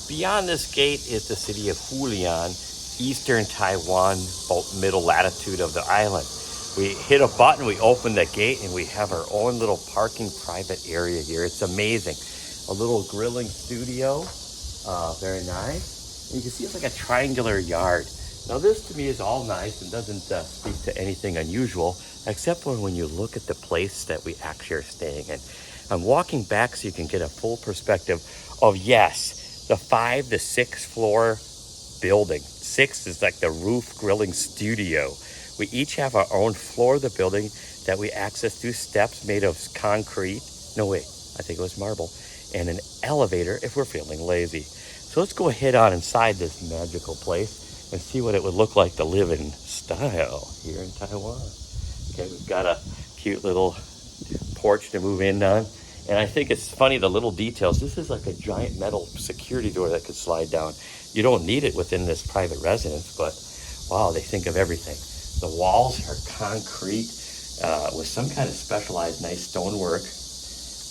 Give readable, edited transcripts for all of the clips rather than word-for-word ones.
Beyond this gate is the city of Hualien, eastern Taiwan, about middle latitude of the island. We hit a button, we open the gate, and we have our own little parking private area here. It's amazing. A little grilling studio, very nice. And you can see it's like a triangular yard. Now this to me is all nice and doesn't speak to anything unusual, except for when you look at the place that we actually are staying in. I'm walking back so you can get a full perspective of, yes, the 5 to 6 floor building. 6 is like the roof grilling studio. We each have our own floor of the building that we access through steps made of concrete. No, wait, I think it was marble. And an elevator if we're feeling lazy. So let's go ahead on inside this magical place and see what it would look like to live in style here in Taiwan. Okay, we've got a cute little porch to move in on. And I think it's funny, the little details. This is like a giant metal security door that could slide down. You don't need it within this private residence, but wow, they think of everything. The walls are concrete with some kind of specialized nice stonework.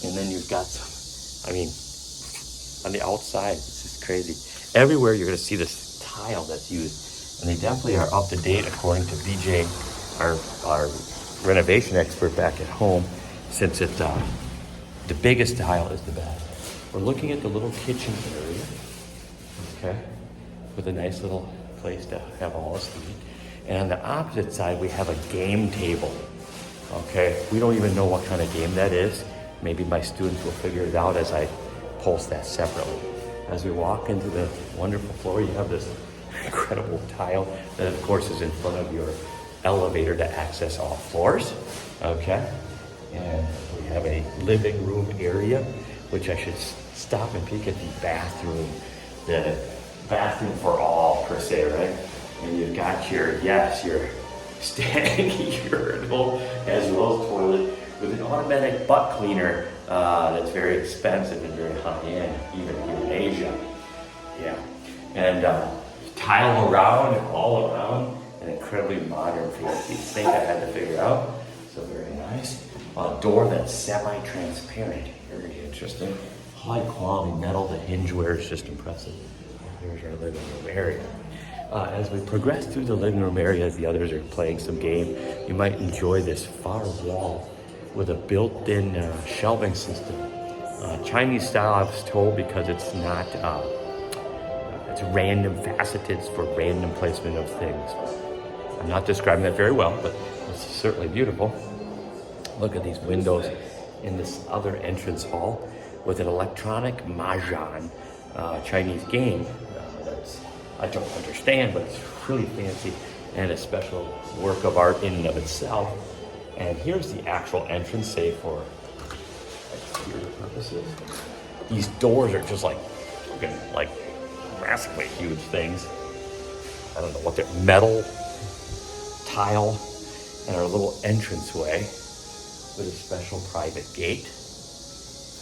And then you've got some, I mean, on the outside, this is crazy. Everywhere you're gonna see this tile that's used. And they definitely are up to date according to BJ, our renovation expert back at home, since it, the biggest tile is the best. We're looking at the little kitchen area, okay, with a nice little place to have all us to eat. And on the opposite side, we have a game table, okay? We don't even know what kind of game that is. Maybe my students will figure it out as I post that separately. As we walk into the wonderful floor, you have this incredible tile that, of course, is in front of your elevator to access all floors, okay? And we have a living room area, which I should stop and peek at the bathroom for all, per se, right? And you've got your standing urinal as well as toilet with an automatic butt cleaner that's very expensive and very high-end, even here in Asia. Yeah, and tile around, all around, an incredibly modern feel. You'd think I had to figure out, so very nice. A door that's semi-transparent, very interesting. High quality metal, the hinge wear is just impressive. Here's our living room area. As we progress through the living room area, as the others are playing some game, you might enjoy this far wall with a built-in shelving system. Chinese style, I was told, because it's not, it's random faceted for random placement of things. I'm not describing that very well, but it's certainly beautiful. Look at these windows in this other entrance hall with an electronic mahjong Chinese game that's, I don't understand, but it's really fancy and a special work of art in and of itself. And here's the actual entrance, say for security purposes. These doors are just like massively huge things. I don't know what they're, metal, tile, and our little entranceway with a special private gate.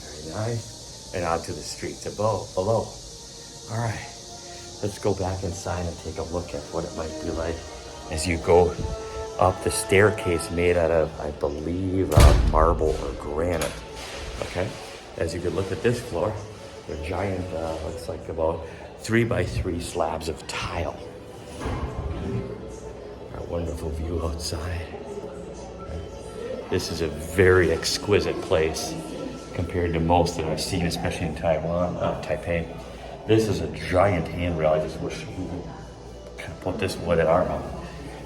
Very nice. And out to the streets below. All right, let's go back inside and take a look at what it might be like as you go up the staircase made out of, I believe, marble or granite. Okay, as you can look at this floor, they're giant, looks like about 3x3 slabs of tile. Our wonderful view outside. This is a very exquisite place compared to most that I've seen, especially in Taiwan, Taipei. This is a giant handrail. I just wish we could put this wood at our house.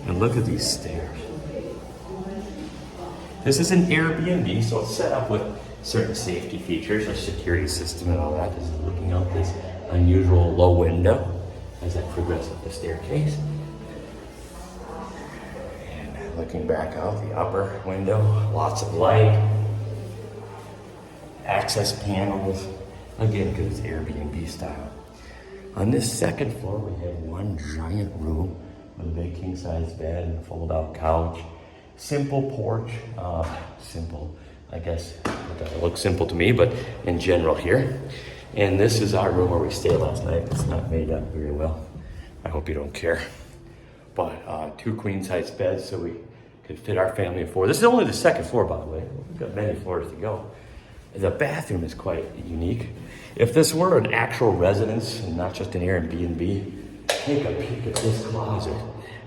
And look at these stairs. This is an Airbnb, so it's set up with certain safety features, a security system and all that. Just looking out this unusual low window as I progress up the staircase. Looking back out the upper window, lots of light, access panels, again, because it's Airbnb style. On this second floor, we have one giant room with a big king-size bed and a fold-out couch. Simple porch, simple, I guess, it doesn't look simple to me, but in general here. And this is our room where we stayed last night. It's not made up very well. I hope you don't care. But 2 queen-size beds, so we could fit our family of 4. This is only the second floor, by the way. We've got many floors to go. The bathroom is quite unique. If this were an actual residence and not just an Airbnb, take a peek at this closet.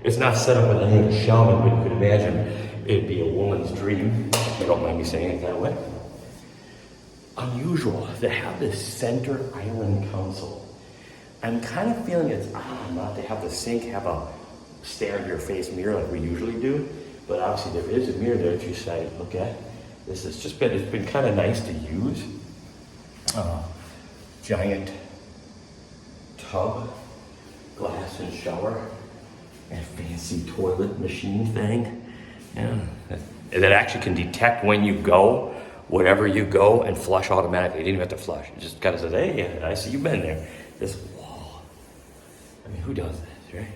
It's not set up with any shelving, but you could imagine it'd be a woman's dream, if you don't mind me saying it that way. Unusual to have this center island console. I'm kind of feeling it's odd not to have the sink have a stare in your face mirror like we usually do, but obviously there is a mirror there that you say, look at. This has just been, it's been kind of nice to use. Giant tub, glass and shower, and fancy toilet machine thing. Yeah. That actually can detect when you go, wherever you go, and flush automatically. You didn't even have to flush. It just kind of says, hey, I see you've been there. This wall. I mean, who does this, right?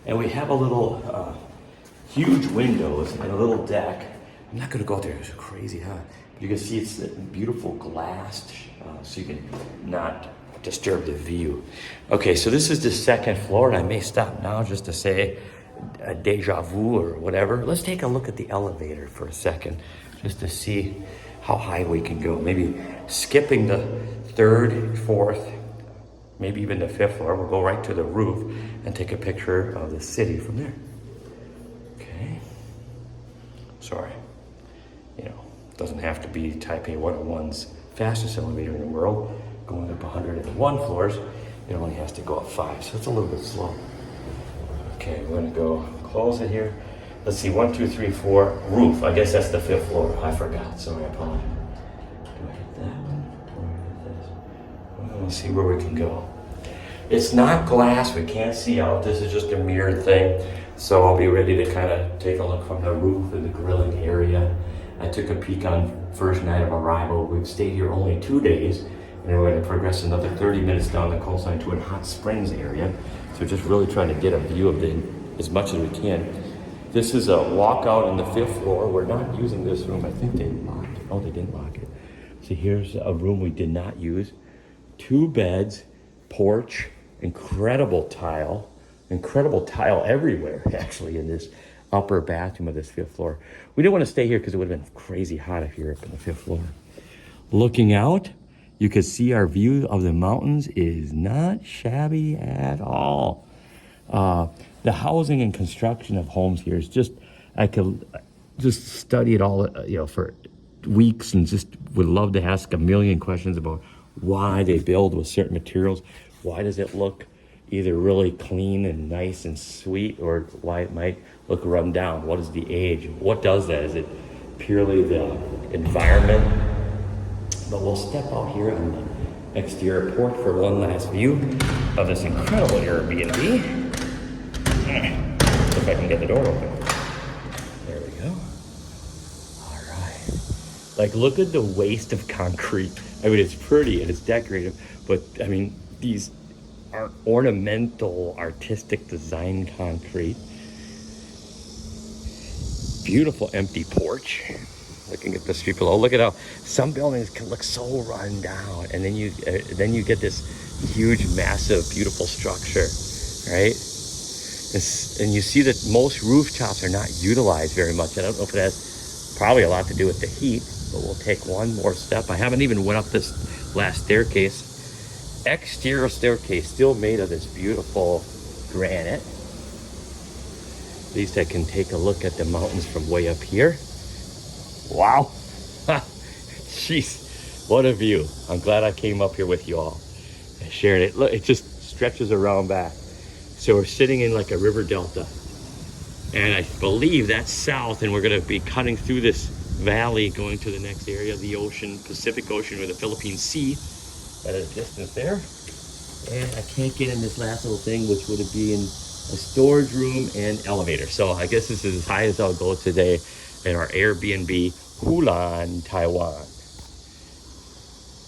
And we have a little huge windows and a little deck. I'm not gonna go out there, it's crazy hot. But you can see it's beautiful glassed, so you can not disturb the view. Okay, so this is the second floor, and I may stop now just to say a deja vu or whatever. Let's take a look at the elevator for a second, just to see how high we can go. Maybe skipping the third, fourth, maybe even the fifth floor. We'll go right to the roof and take a picture of the city from there. Okay. Sorry. You know, doesn't have to be Taipei 101's fastest elevator in the world. Going up 101 floors, it only has to go up 5, so it's a little bit slow. Okay, we're gonna go close it here. Let's see, 1, 2, 3, 4, roof. I guess that's the 5th floor. I forgot, sorry, I apologize. Do I hit that one, or hit this? Well, let's see where we can go. It's not glass, we can't see out. This is just a mirrored thing. So I'll be ready to kind of take a look from the roof and the grilling area. I took a peek on first night of arrival. We've stayed here only 2 days, and we're going to progress another 30 minutes down the coastline to a hot springs area. So just really trying to get a view of it as much as we can. This is a walkout on the 5th floor. We're not using this room. I think they locked it. Oh, they didn't lock it. So here's a room we did not use. 2 beds, porch, incredible tile everywhere, actually, in this upper bathroom of this 5th floor. We didn't want to stay here because it would have been crazy hot if you're up on the 5th floor. Looking out, you can see our view of the mountains is not shabby at all. The housing and construction of homes here is just, I could just study it all, for weeks, and just would love to ask a million questions about why they build with certain materials. Why does it look either really clean and nice and sweet, or why it might look run down? What is the age? What does that? Is it purely the environment? But we'll step out here on the exterior porch for one last view of this incredible Airbnb. If I can get the door open. There we go. All right. Like, look at the waste of concrete. I mean, it's pretty and it's decorative, but I mean, these are ornamental, artistic design concrete. Beautiful empty porch. Looking at the street below, look at how some buildings can look so run down, and then you get this huge, massive, beautiful structure, right? And you see that most rooftops are not utilized very much. I don't know if it has probably a lot to do with the heat, but we'll take one more step. I haven't even went up this last staircase. Exterior staircase, still made of this beautiful granite. At least I can take a look at the mountains from way up here. Wow. Jeez, what a view. I'm glad I came up here with you all and shared it. Look, it just stretches around back. So we're sitting in like a river delta. And I believe that's south, and we're gonna be cutting through this valley going to the next area, the ocean, Pacific Ocean, or the Philippine Sea at a distance there. And I can't get in this last little thing, which would be in a storage room and elevator. So I guess this is as high as I'll go today in our Airbnb, Hualien, Taiwan.